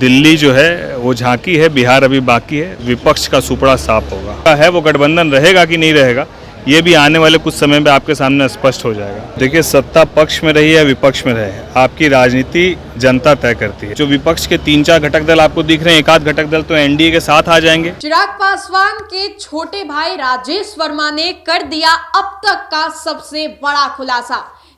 दिल्ली जो है वो झांकी है, बिहार अभी बाकी है। विपक्ष का सुपड़ा साफ होगा है, वो गठबंधन रहेगा कि नहीं रहेगा ये भी आने वाले कुछ समय में आपके सामने स्पष्ट हो जाएगा। देखिए, सत्ता पक्ष में रही है विपक्ष में रहे, आपकी राजनीति जनता तय करती है। जो विपक्ष के 3-4 घटक दल आपको दिख रहे हैं, एक आध घटक दल तो एनडीए के साथ आ जाएंगे। चिराग पासवान के छोटे भाई राजेश वर्मा ने कर दिया अब तक का सबसे बड़ा खुलासा।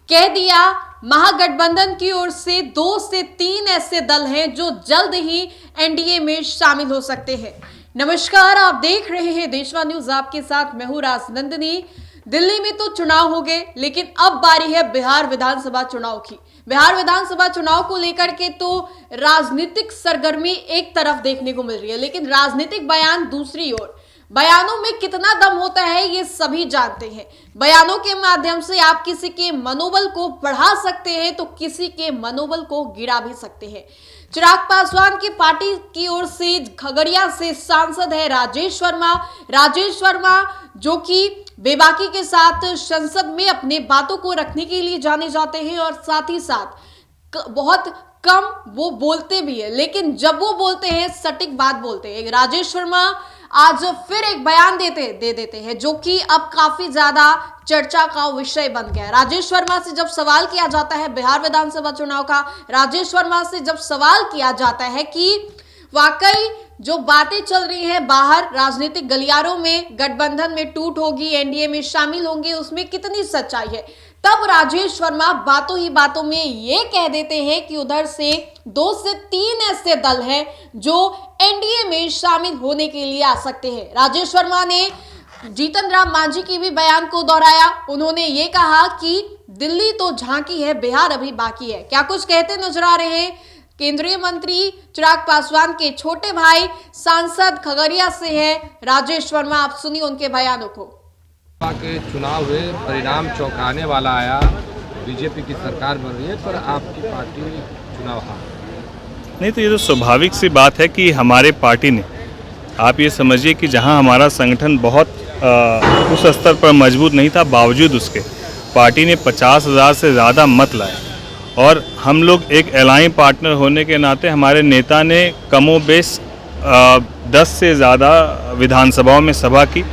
कह दिया महागठबंधन की ओर से 2 से 3 ऐसे दल हैं जो जल्द ही एनडीए में शामिल हो सकते हैं। नमस्कार, आप देख रहे हैं देशवा न्यूज, आपके साथ मैं हूं राजनंदिनी। दिल्ली में तो चुनाव हो गए, लेकिन अब बारी है बिहार विधानसभा चुनाव की। बिहार विधानसभा चुनाव को लेकर के तो राजनीतिक सरगर्मी एक तरफ देखने को मिल रही है, लेकिन राजनीतिक बयान दूसरी ओर। बयानों में कितना दम होता है ये सभी जानते हैं। बयानों के माध्यम से आप किसी के मनोबल को बढ़ा सकते हैं तो किसी के मनोबल को गिरा भी सकते हैं। चिराग पासवान की पार्टी की ओर से खगड़िया से सांसद है राजेश वर्मा। राजेश वर्मा जो कि बेबाकी के साथ संसद में अपने बातों को रखने के लिए जाने जाते हैं और साथ ही साथ बहुत कम वो बोलते भी है, लेकिन जब वो बोलते हैं सटीक बात बोलते हैं। राजेश वर्मा आज फिर एक बयान दे देते हैं जो कि अब काफी ज्यादा चर्चा का विषय बन गया है। राजेश वर्मा से जब सवाल किया जाता है बिहार विधानसभा चुनाव का, राजेश वर्मा से जब सवाल किया जाता है कि वाकई जो बातें चल रही हैं बाहर राजनीतिक गलियारों में, गठबंधन में टूट होगी, एनडीए में शामिल होंगे, उसमें कितनी सच्चाई है, तब राजेश वर्मा बातों ही बातों में ये कह देते हैं कि उधर से 2 से 3 ऐसे दल हैं जो एनडीए में शामिल होने के लिए आ सकते हैं। राजेश वर्मा ने जीतन राम मांझी की भी बयान को दोहराया। उन्होंने ये कहा कि दिल्ली तो झांकी है, बिहार अभी बाकी है। क्या कुछ कहते नजर आ रहे हैं केंद्रीय मंत्री चिराग पासवान के छोटे भाई सांसद खगड़िया से हैं राजेश वर्मा। आप सुनिए उनके बयानों को। के चुनाव हुए, परिणाम चौंकाने वाला आया, बीजेपी की सरकार बन रही है, पर आपकी पार्टी चुनाव हार नहीं। तो ये तो स्वाभाविक सी बात है कि हमारे पार्टी ने, आप ये समझिए कि जहां हमारा संगठन बहुत उस स्तर पर मजबूत नहीं था, बावजूद उसके पार्टी ने 50,000 से ज़्यादा मत लाए। और हम लोग एक अलाइन पार्टनर होने के नाते हमारे नेता ने कमोबेश 10 से ज़्यादा विधानसभाओं में सभा की,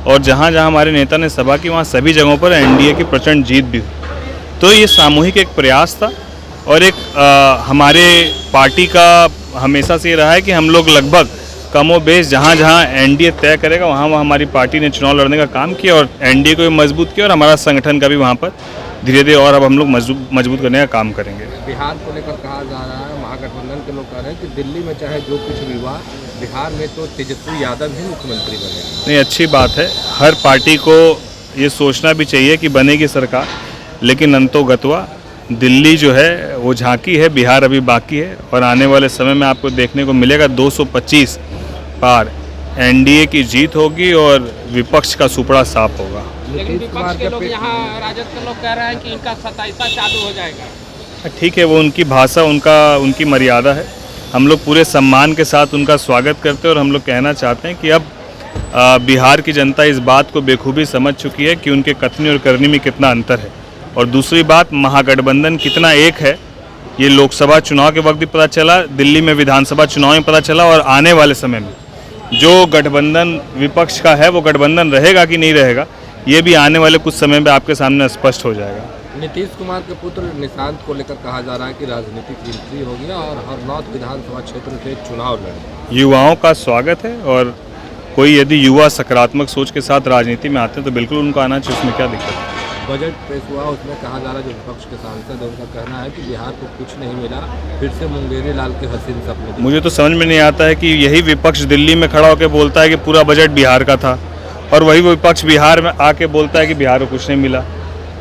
और जहाँ जहाँ हमारे नेता ने सभा की वहाँ सभी जगहों पर एनडीए की प्रचंड जीत भी हुई। तो ये सामूहिक एक प्रयास था, और एक हमारे पार्टी का हमेशा से ये रहा है कि हम लोग लगभग कमोबेश जहाँ जहाँ एनडीए तय करेगा वहाँ वहाँ हमारी पार्टी ने चुनाव लड़ने का काम किया और एनडीए को भी मजबूत किया, और हमारा संगठन का भी वहाँ पर धीरे धीरे और अब हम लोग मजबूत करने का काम करेंगे। बिहार को लेकर कहा जा रहा है, महागठबंधन के लोग कह रहे हैं कि दिल्ली में चाहे जो कुछ भी हुआ, बिहार में तो तेजस्वी यादव ही मुख्यमंत्री बने। नहीं, अच्छी बात है। हर पार्टी को ये सोचना भी चाहिए कि बनेगी सरकार, लेकिन अंतोगत्वा दिल्ली जो है वो झांकी है, बिहार अभी बाकी है। और आने वाले समय में आपको देखने को मिलेगा 225 पार एनडीए की जीत होगी और विपक्ष का सुपड़ा साफ होगा। लेकिन विपक्ष के लोग यहाँ राजद के लोग कह रहे हैं कि इनका 27वां चालू हो जाएगा। ठीक है, वो उनकी भाषा, उनकी मर्यादा है। हम लोग पूरे सम्मान के साथ उनका स्वागत करते हैं, और हम लोग कहना चाहते हैं कि अब बिहार की जनता इस बात को बेखूबी समझ चुकी है कि उनके कथनी और करनी में कितना अंतर है। और दूसरी बात, महागठबंधन कितना एक है ये लोकसभा चुनाव के वक्त भी पता चला, दिल्ली में विधानसभा चुनाव में पता चला, और आने वाले समय में जो गठबंधन विपक्ष का है वो गठबंधन रहेगा कि नहीं रहेगा ये भी आने वाले कुछ समय में आपके सामने स्पष्ट हो जाएगा। नीतीश कुमार के पुत्र निशांत को लेकर कहा जा रहा है कि राजनीतिक एंट्री हो गया और हरनौत विधानसभा क्षेत्र से चुनाव लड़े। युवाओं का स्वागत है, और कोई यदि युवा सकारात्मक सोच के साथ राजनीति में आते हैं तो बिल्कुल उनको आना चाहिए, उसमें क्या दिक्कत है। बजट पेश हुआ, उसमें कहा जा रहा है, जो विपक्ष के सांसद है उनका कहना है कि बिहार को कुछ नहीं मिला, फिर से मुंगेरी लाल के हसीन सपने। मुझे तो समझ में नहीं आता है कि यही विपक्ष दिल्ली में खड़ा होकर बोलता है कि पूरा बजट बिहार का था, और वही विपक्ष बिहार में आके बोलता है कि बिहार को कुछ नहीं मिला।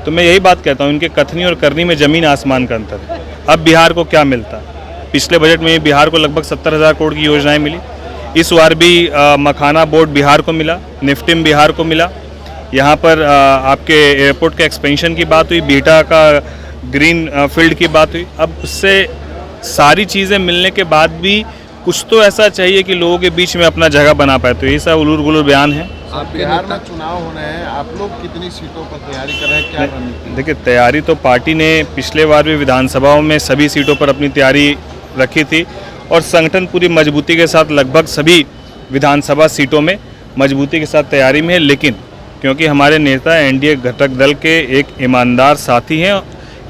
तो मैं यही बात कहता हूँ, इनके कथनी और करनी में ज़मीन आसमान का अंतर है। अब बिहार को क्या मिलता? पिछले बजट में बिहार को लगभग 70,000 करोड़ की योजनाएं मिली। इस बार भी मखाना बोर्ड बिहार को मिला, निफ्टिम बिहार को मिला। यहाँ पर आपके एयरपोर्ट के एक्सपेंशन की बात हुई, बीटा का ग्रीन फील्ड की बात हुई। अब उससे सारी चीज़ें मिलने के बाद भी कुछ तो ऐसा चाहिए कि लोगों के बीच में अपना जगह बना पाए। तो ये सब उलूर गुलूर बयान है। आप बिहार में चुनाव होने हैं, आप लोग कितनी सीटों पर तैयारी कर रहे हैं, क्या रणनीति? देखिए, तैयारी तो पार्टी ने पिछले बार भी विधानसभाओं में सभी सीटों पर अपनी तैयारी रखी थी, और संगठन पूरी मजबूती के साथ लगभग सभी विधानसभा सीटों में मजबूती के साथ तैयारी में है। लेकिन क्योंकि हमारे नेता एनडीए घटक दल के एक ईमानदार साथी हैं,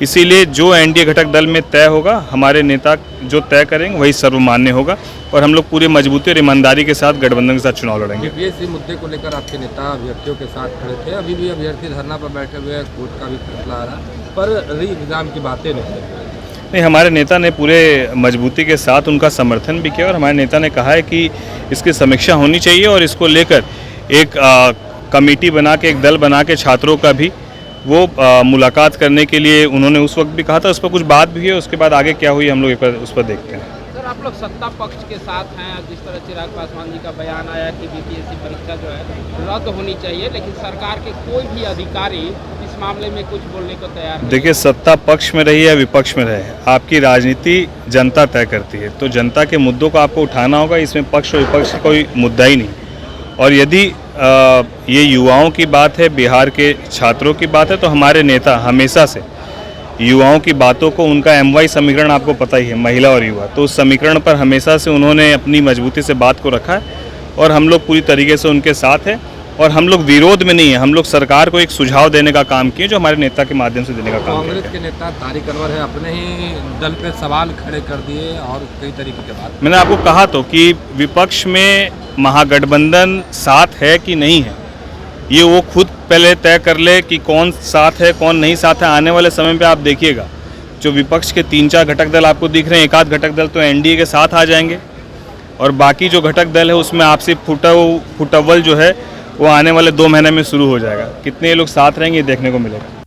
इसीलिए जो एनडीए घटक दल में तय होगा, हमारे नेता जो तय करेंगे वही सर्वमान्य होगा और हम लोग पूरी मजबूती और ईमानदारी के साथ गठबंधन के साथ चुनाव लड़ेंगे। बीपीएससी मुद्दे को लेकर आपके नेता अभ्यर्थियों के साथ खड़े थे, अभी भी अभ्यर्थी धरना पर बैठे हुए हैं, कोर्ट का भी फैसला आ रहा, पर री एग्जाम की बातें नहीं। हमारे नेता ने पूरे मजबूती के साथ उनका समर्थन भी किया और हमारे नेता ने कहा है कि इसकी समीक्षा होनी चाहिए और इसको लेकर एक कमेटी बना के, एक दल बना के छात्रों का भी वो मुलाकात करने के लिए उन्होंने उस वक्त भी कहा था। उस पर कुछ बात भी है, उसके बाद आगे क्या हुई हम लोग एक बार उस पर देखते हैं। सर, आप लोग सत्ता पक्ष के साथ हैं। जिस तरह चिराग पासवान जी का बयान आया कि बीपीएससी परीक्षा जो है रद्द होनी चाहिए, लेकिन सरकार के कोई भी अधिकारी इस मामले में कुछ बोलने को तैयार नहीं। देखिए, सत्ता पक्ष में रही या विपक्ष में रहे, आपकी राजनीति जनता तय करती है, तो जनता के मुद्दों को आपको उठाना होगा। इसमें पक्ष और विपक्ष का कोई मुद्दा ही नहीं। और यदि ये युवाओं की बात है, बिहार के छात्रों की बात है, तो हमारे नेता हमेशा से युवाओं की बातों को, उनका MY समीकरण आपको पता ही है, महिला और युवा, तो उस समीकरण पर हमेशा से उन्होंने अपनी मजबूती से बात को रखा है और हम लोग पूरी तरीके से उनके साथ हैं और हम लोग विरोध में नहीं है। हम लोग सरकार को एक सुझाव देने का काम किए, जो हमारे नेता के माध्यम से देने का काम किया। कांग्रेस के नेता तारिक अनवर है, अपने ही दल पे सवाल खड़े कर दिए और कई तरीके के बात। मैंने आपको कहा तो कि विपक्ष में महागठबंधन साथ है कि नहीं है, ये वो खुद पहले तय कर ले कि कौन साथ है कौन नहीं साथ है। आने वाले समय पे आप देखिएगा, जो विपक्ष के 3-4 घटक दल आपको दिख रहे हैं, एक आध घटक दल तो एनडीए के साथ आ जाएंगे और बाकी जो घटक दल है उसमें आपसी फुटअव्वल जो है वो आने वाले 2 महीने में शुरू हो जाएगा। कितने लोग साथ रहेंगे देखने को मिलेगा।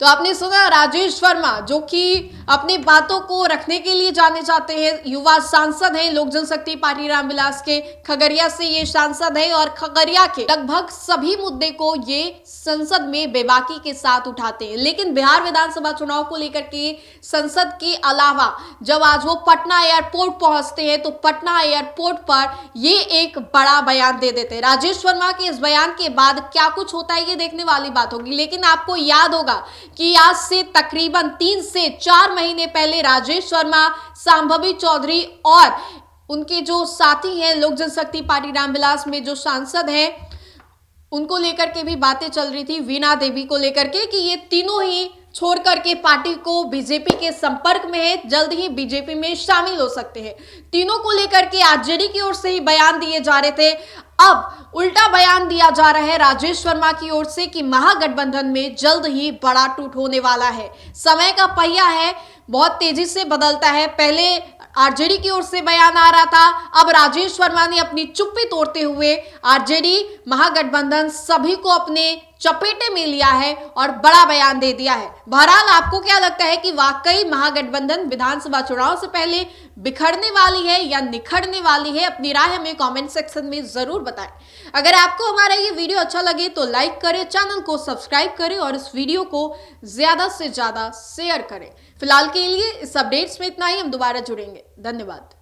तो आपने सुना राजेश वर्मा, जो कि अपनी बातों को रखने के लिए जाने जाते हैं, युवा सांसद हैं लोक जनशक्ति पार्टी रामविलास के। खगड़िया से ये सांसद हैं और खगड़िया के लगभग सभी मुद्दे को ये संसद में बेबाकी के साथ उठाते हैं। लेकिन बिहार विधानसभा चुनाव को लेकर के संसद के अलावा जब आज वो पटना एयरपोर्ट पहुंचते हैं, तो पटना एयरपोर्ट पर ये एक बड़ा बयान दे देते हैं। राजेश वर्मा के इस बयान के बाद क्या कुछ होता है ये देखने वाली बात होगी। लेकिन आपको याद होगा कि आज से तकरीबन 3 से 4 महीने पहले राजेश वर्मा, शांभवी चौधरी और उनके जो साथी हैं लोक जनशक्ति पार्टी रामविलास में जो सांसद हैं, उनको लेकर के भी बातें चल रही थी, वीणा देवी को लेकर के, कि ये तीनों ही छोड़ करके पार्टी को बीजेपी के संपर्क में है, जल्द ही बीजेपी में शामिल हो सकते हैं। तीनों को लेकर के आरजेडी की ओर से ही बयान दिए जा रहे थे। अब उल्टा बयान दिया जा रहा है राजेश वर्मा की ओर से कि महागठबंधन में जल्द ही बड़ा टूट होने वाला है। समय का पहिया है, बहुत तेजी से बदलता है। पहले आरजेडी की ओर से बयान आ रहा था, अब राजेश वर्मा ने अपनी चुप्पी तोड़ते हुए आरजेडी, महागठबंधन सभी को अपने चपेटे में लिया है और बड़ा बयान दे दिया है। बहरहाल आपको क्या लगता है कि वाकई महागठबंधन विधानसभा चुनाव से पहले बिखरने वाली है या निखरने वाली है? अपनी राय हमें कमेंट सेक्शन में जरूर बताएं। अगर आपको हमारा ये वीडियो अच्छा लगे तो लाइक करें, चैनल को सब्सक्राइब करें और इस वीडियो को ज्यादा से ज्यादा शेयर करें। फिलहाल के लिए इस अपडेट्स में इतना ही, हम दोबारा जुड़ेंगे। धन्यवाद।